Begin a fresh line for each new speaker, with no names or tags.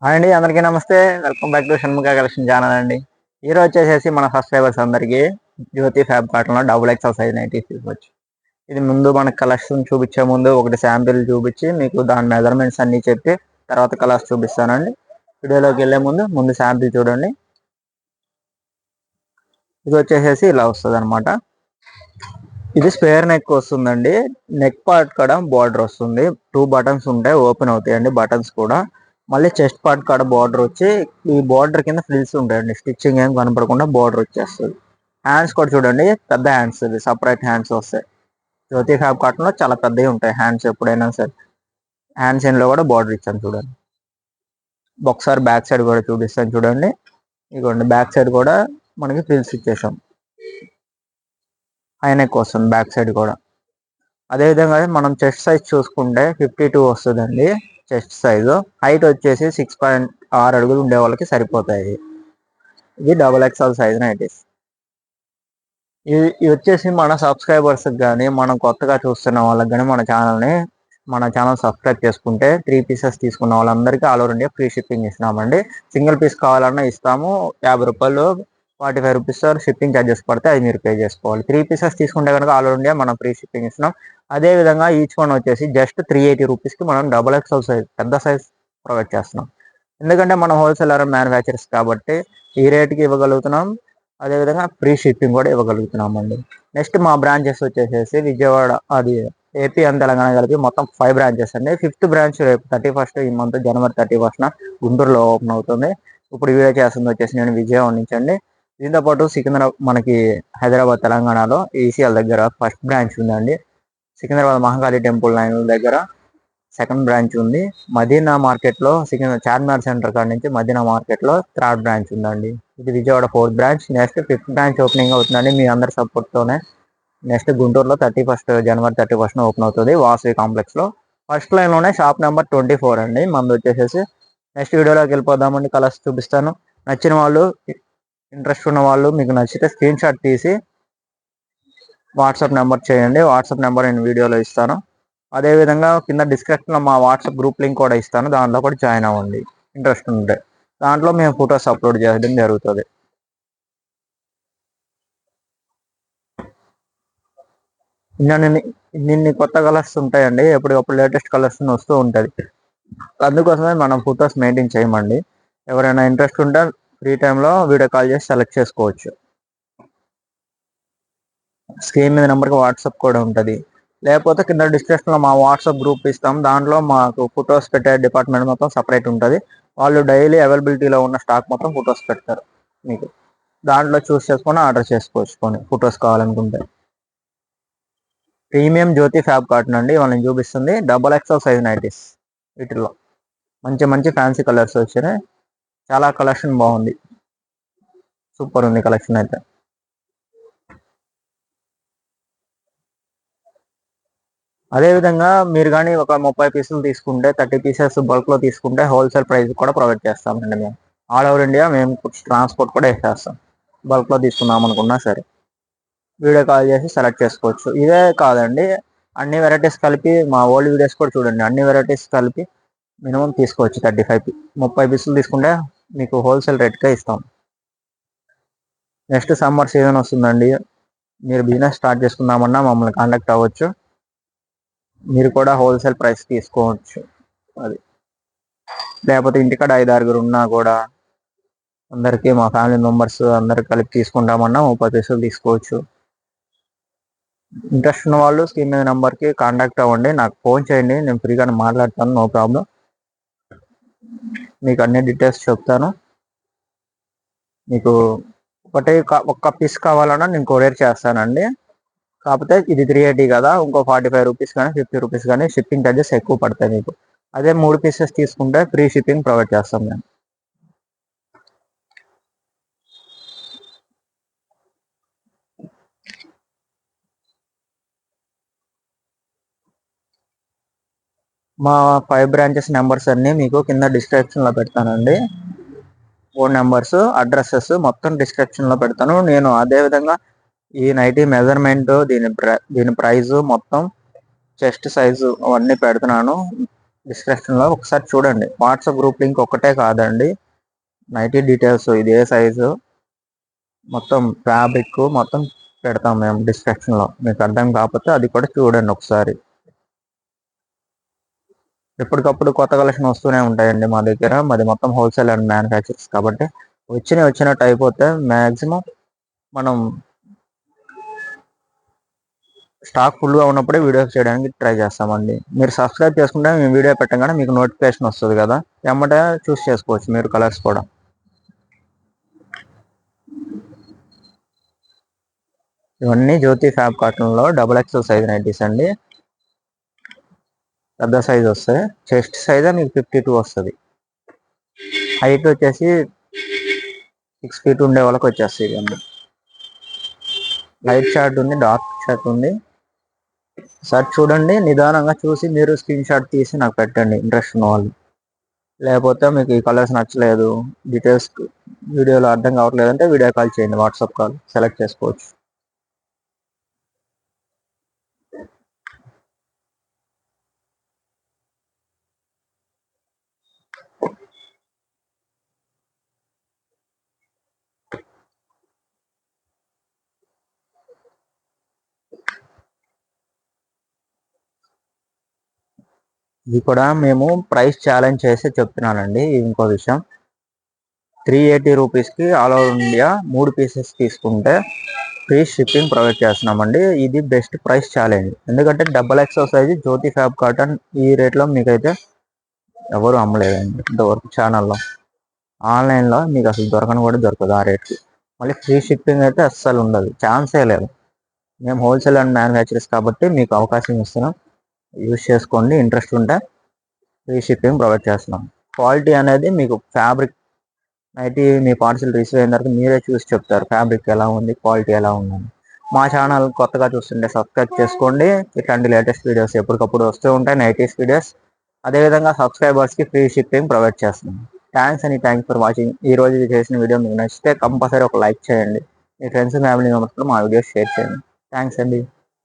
Hi అండి, అందరికీ నమస్తే. Welcome back to Shanmukha collection channel అండి. ఈరోజు వచ్చేసేసి మన సబ్స్క్రైబర్స్ అందరికీ జ్యోతి ఫ్యాబ్ కాటన్లో డబుల్ ఎక్స్ఎల్ సైజ్ నైటీ తీసుకోవచ్చు. ఇది ముందు మనకు కలెక్షన్ చూపించే ముందు ఒకటి శాంపిల్ చూపించి మీకు దాని మెజర్మెంట్స్ అన్నీ చెప్పి తర్వాత కలర్స్ చూపిస్తానండి. వీడియోలోకి వెళ్ళే ముందు శాంపిల్ చూడండి. ఇది వచ్చేసేసి ఇలా వస్తుంది అనమాట. ఇది స్క్వేర్ నెక్ వస్తుందండి. నెక్ పార్ట్ కూడా బార్డర్ వస్తుంది. 2 బటన్స్ ఉంటాయి, ఓపెన్ అవుతాయండి బటన్స్ కూడా. మళ్ళీ చెస్ట్ పార్ట్ కాడ బార్డర్ వచ్చి ఈ బార్డర్ కింద ఫ్రిల్స్ ఉంటాయండి. స్టిచ్చింగ్ ఏం కనపడకుండా బార్డర్ వచ్చేస్తుంది. హ్యాండ్స్ కూడా చూడండి, పెద్ద హ్యాండ్స్, ఇది సపరేట్ హ్యాండ్స్ వస్తాయి. జ్యోతి ఫ్యాబ్ కాటన్లో చాలా పెద్దవి ఉంటాయి హ్యాండ్స్ ఎప్పుడైనా సరే. హ్యాండ్స్ ఎండ్లో కూడా బార్డర్ ఇచ్చాను చూడండి. ఒకసారి బ్యాక్ సైడ్ కూడా చూపిస్తాను చూడండి. ఇదిగోండి, బ్యాక్ సైడ్ కూడా మనకి ఫ్రిల్స్ ఇచ్చేసాం. హై నెక్ వస్తుంది బ్యాక్ సైడ్ కూడా. అదేవిధంగా మనం చెస్ట్ సైజ్ చూసుకుంటే 52 వస్తుందండి చెస్ట్ సైజు. హైట్ వచ్చేసి 6.6 అడుగులు ఉండే వాళ్ళకి సరిపోతాయి. ఇది డబుల్ ఎక్స్ఎల్ సైజ్ నైటీస్. ఇది వచ్చేసి మన సబ్స్క్రైబర్స్కి కానీ మనం కొత్తగా చూస్తున్న వాళ్ళకి కానీ మన ఛానల్ సబ్స్క్రైబ్ చేసుకుంటే 3 పీసెస్ తీసుకున్న వాళ్ళందరికీ all over India free shipping ఇస్తున్నామండి. సింగిల్ పీస్ కావాలన్నా ఇస్తాము. 50 రూపాయలు 45 రూపీస్ షిప్పింగ్ ఛార్జెస్ పడితే అది మీరు పే చేసుకోవాలి. 3 పీసెస్ తీసుకుంటే కనుక ఆల్ ఓవర్ ఇండియా మనం ఫ్రీ షిప్పింగ్ ఇస్తున్నాం. అదేవిధంగా ఈచ్ వన్ వచ్చేసి జస్ట్ 380 రూపీస్కి మనం డబుల్ ఎక్స్ఎల్ సైజ్ పెద్ద సైజ్ ప్రొవైడ్ చేస్తున్నాం. ఎందుకంటే మనం హోల్సేలర్ మ్యానుఫ్యాక్చర్స్ కాబట్టి ఈ రేట్కి ఇవ్వగలుగుతున్నాం. అదేవిధంగా ఫ్రీ షిప్పింగ్ కూడా ఇవ్వగలుగుతున్నామండి. నెక్స్ట్ మా బ్రాంచెస్ వచ్చేసేసి విజయవాడ, అది ఏపీ అండ్ తెలంగాణ కలిపి మొత్తం 5 బ్రాంచెస్ అండి. 5th బ్రాంచ్ రేపు 31st ఈ మంత్ జనవరి 31st గుంటూరులో ఓపెన్ అవుతుంది. ఇప్పుడు వీడియో చేస్తుంది వచ్చేసి నేను విజయవాడ నుంచి అండి. దీంతో పాటు మనకి హైదరాబాద్ తెలంగాణలో ఈసీఎల్ దగ్గర ఫస్ట్ బ్రాంచ్ ఉందండి. సికింద్రాబాద్ మహాకాళి టెంపుల్ లైన్ దగ్గర సెకండ్ బ్రాంచ్ ఉంది. మదీనా మార్కెట్లో చార్మినార్ సెంటర్ కాడ నుంచి మదీనా మార్కెట్లో 3rd బ్రాంచ్ ఉందండి. ఇది Vijayawada 4th branch. Next 5th branch opening అవుతుందండి మీ అందరి సపోర్ట్తోనే. నెక్స్ట్ గుంటూరులో జనవరి 31st ఓపెన్ అవుతుంది వాసవి కాంప్లెక్స్లో. ఫస్ట్ లైన్లోనే షాప్ నెంబర్ 24 అండి మంది వచ్చేసేసి. నెక్స్ట్ వీడియోలోకి వెళ్ళిపోదామండి. కలర్స్ చూపిస్తాను. నచ్చిన వాళ్ళు, ఇంట్రెస్ట్ ఉన్న వాళ్ళు, మీకు నచ్చితే స్క్రీన్ షాట్ తీసి వాట్సాప్ నెంబర్ చేయండి. వాట్సాప్ నెంబర్ నేను వీడియోలో ఇస్తాను. అదేవిధంగా కింద డిస్క్రిప్షన్లో మా వాట్సాప్ గ్రూప్ లింక్ కూడా ఇస్తాను, దాంట్లో కూడా జాయిన్ అవ్వండి ఇంట్రెస్ట్ ఉంటే. దాంట్లో మేము ఫొటోస్ అప్లోడ్ చేయడం జరుగుతుంది. నిన్ని కొత్త కలర్స్ ఉంటాయండి, ఎప్పటికప్పుడు లేటెస్ట్ కలర్స్ వస్తూ ఉంటుంది. అందుకోసమే మనం ఫొటోస్ మెయింటైన్ చేయమండి. ఎవరైనా ఇంట్రెస్ట్ ఉంటే ఫ్రీ టైంలో వీడియో కాల్ చేసి సెలెక్ట్ చేసుకోవచ్చు. స్క్రీన్ మీద నెంబర్కి వాట్సాప్ కూడా ఉంటుంది. లేకపోతే కింద డిస్క్రిప్షన్లో మా వాట్సాప్ గ్రూప్ ఇస్తాం, దాంట్లో మాకు ఫొటోస్ పెట్టే డిపార్ట్మెంట్ మొత్తం సపరేట్ ఉంటుంది. వాళ్ళు డైలీ అవైలబిలిటీలో ఉన్న స్టాక్ మొత్తం ఫొటోస్ పెడతారు మీకు. దాంట్లో చూస్ చేసుకొని ఆర్డర్ చేసుకోవచ్చు ఫొటోస్ కావాలనుకుంటే. ప్రీమియం జ్యోతి ఫ్యాబ్ కాటన్ అండి వాళ్ళని చూపిస్తుంది. Double XL size nighties. వీటిలో మంచి మంచి ఫ్యాన్సీ కలర్స్ వచ్చినాయి. చాలా కలెక్షన్ బాగుంది, సూపర్ ఉంది కలెక్షన్ అయితే. అదేవిధంగా మీరు కానీ ఒక 30 పీసులు తీసుకుంటే 30 పీసెస్ బల్క్లో తీసుకుంటే హోల్సేల్ ప్రైస్ కూడా ప్రొవైడ్ చేస్తామండి మేము. ఆల్ ఓవర్ ఇండియా మేము ట్రాన్స్పోర్ట్ కూడా వేసేస్తాం. బల్క్లో తీసుకుందాం అనుకున్నా సరే వీడియో కాల్ చేసి సెలెక్ట్ చేసుకోవచ్చు. ఇదే కాదండి, అన్ని వెరైటీస్ కలిపి మా ఓల్డ్ వీడియోస్ కూడా చూడండి. అన్ని వెరైటీస్ కలిపి మినిమం తీసుకోవచ్చు. 30 పీసులు తీసుకుంటే మీకు హోల్సేల్ రేట్గా ఇస్తాం. నెక్స్ట్ సమ్మర్ సీజన్ వస్తుందండి. మీరు బిజినెస్ స్టార్ట్ చేసుకుందామన్నా మమ్మల్ని కాంటాక్ట్ అవ్వచ్చు. మీరు కూడా హోల్సేల్ ప్రైస్ తీసుకోవచ్చు. అది లేకపోతే ఇంటికాడ 5-6 ఉన్నా కూడా అందరికీ, మా ఫ్యామిలీ మెంబర్స్ అందరికి కలిపి తీసుకుంటామన్నా 30 పీసులు తీసుకోవచ్చు. ఇంట్రెస్ట్ ఉన్న వాళ్ళు స్క్రీన్ మీద నెంబర్కి కాంటాక్ట్ అవ్వండి, నాకు ఫోన్ చేయండి, నేను ఫ్రీగానే మాట్లాడతాను, నో ప్రాబ్లం. మీకు అన్ని డీటెయిల్స్ చెప్తాను. మీకు ఒక్క పీస్ కావాలన్నా నేను కొరియర్ చేస్తానండి. కాకపోతే ఇది 380 కదా, ఇంకో 45 రూపీస్ కానీ 50 రూపీస్ కానీ షిప్పింగ్ ఛార్జెస్ ఎక్కువ పడతాయి మీకు. అదే 3 పీసెస్ తీసుకుంటే ఫ్రీ షిప్పింగ్ ప్రొవైడ్ చేస్తాం మేము. మా 5 బ్రాంచెస్ నెంబర్స్ అన్నీ మీకు కింద డిస్క్రిప్షన్లో పెడతానండి. ఫోన్ నెంబర్స్, అడ్రస్సెస్ మొత్తం డిస్క్రిప్షన్లో పెడతాను. నేను అదేవిధంగా ఈ నైటీ మెజర్మెంట్, దీని ప్రైజు మొత్తం, చెస్ట్ సైజు అవన్నీ పెడుతున్నాను. డిస్క్రిప్షన్లో ఒకసారి చూడండి. వాట్సాప్ గ్రూప్ లింక్ ఒక్కటే కాదండి, నైటీ డీటెయిల్స్, ఇది ఏ సైజు, మొత్తం ఫ్యాబ్రిక్ మొత్తం పెడతాం మేము డిస్క్రిప్షన్లో. మీకు అర్థం కాకపోతే అది కూడా చూడండి ఒకసారి. ఎప్పటికప్పుడు కొత్త కలెక్షన్ వస్తూనే ఉంటాయండి మా దగ్గర. మాది మొత్తం హోల్సేల్ అండ్ మ్యానుఫ్యాక్చర్స్ కాబట్టి వచ్చినట్టు అయిపోతే మ్యాక్సిమం మనం స్టాక్ ఫుల్గా ఉన్నప్పుడే వీడియోస్ చేయడానికి ట్రై చేస్తామండి. మీరు సబ్స్క్రైబ్ చేసుకుంటే మేము వీడియో పెట్టగానే మీకు నోటిఫికేషన్ వస్తుంది కదా, ఎమ్మటే చూస్ చేసుకోవచ్చు మీరు కలర్స్ కూడా. ఇవన్నీ జ్యోతి ఫ్యాబ్ కాటన్లో XXL సైజ్ నైటీస్ అండి. పెద్ద సైజ్ వస్తాయి. చెస్ట్ సైజ్ మీకు 52 వస్తుంది. హైట్ వచ్చేసి 6 feet ఉండే వాళ్ళకి వచ్చేస్తాయి ఇవన్నీ. లైట్ షార్ట్ ఉంది, డార్క్ షార్ట్ ఉంది. సార్ చూడండి, నిదానంగా చూసి మీరు స్క్రీన్ షాట్ తీసి నాకు పెట్టండి ఇంట్రెస్ట్ ఉన్న వాళ్ళు. లేకపోతే మీకు ఈ కలర్స్ నచ్చలేదు, డీటెయిల్స్ వీడియోలో అర్థం కావట్లేదు అంటే వీడియో కాల్ చేయండి, వాట్సాప్ కాల్ సెలెక్ట్ చేసుకోవచ్చు. ఇది కూడా మేము ప్రైస్ ఛాలెంజ్ చేసి చెప్తున్నానండి. ఇంకో విషయం, 380 రూపీస్కి ఆల్ ఓవర్ ఇండియా 3 పీసెస్ తీసుకుంటే ఫ్రీ షిప్పింగ్ ప్రొవైడ్ చేస్తున్నామండి. ఇది బెస్ట్ ప్రైస్ ఛాలెంజ్. ఎందుకంటే XXL సైజ్ జ్యోతి ఫ్యాబ్ కాటన్ ఈ రేట్లో మీకైతే ఎవరు అమ్మలేదండి ఇంతవరకు ఛానల్లో. ఆన్లైన్లో మీకు అసలు దొరకని కూడా దొరకదు ఆ రేట్కి. మళ్ళీ ఫ్రీ షిప్పింగ్ అయితే అస్సలు ఉండదు, ఛాన్సే లేదు. మేము హోల్సేల్ అండ్ మ్యానుఫ్యాక్చరర్స్ కాబట్టి మీకు అవకాశం ఇస్తున్నాం, యూజ్ చేసుకోండి. ఇంట్రెస్ట్ ఉంటే ఫ్రీ షిప్పింగ్ ప్రొవైడ్ చేస్తున్నాం. క్వాలిటీ అనేది మీకు ఫ్యాబ్రిక్ నైటీ మీ పార్సిల్ రిసీవ్ అయిన తర్వాత మీరే చూసి చెప్తారు ఫ్యాబ్రిక్ ఎలా ఉంది, క్వాలిటీ ఎలా ఉందని. మా ఛానల్ కొత్తగా చూస్తుంటే సబ్స్క్రైబ్ చేసుకోండి. ఇట్లాంటి లేటెస్ట్ వీడియోస్ ఎప్పటికప్పుడు వస్తూ ఉంటాయి, నైటీస్ వీడియోస్. అదేవిధంగా సబ్స్క్రైబర్స్కి ఫ్రీ షిప్పింగ్ ప్రొవైడ్ చేస్తున్నాం. Thanks for watching. ఈ రోజు చేసిన వీడియో మీకు నచ్చితే కంపల్సరీ ఒక లైక్ చేయండి. మీ ఫ్రెండ్స్ ఫ్యామిలీ మెంబర్స్తో మా వీడియోస్ షేర్ చేయండి. థ్యాంక్స్ అండి.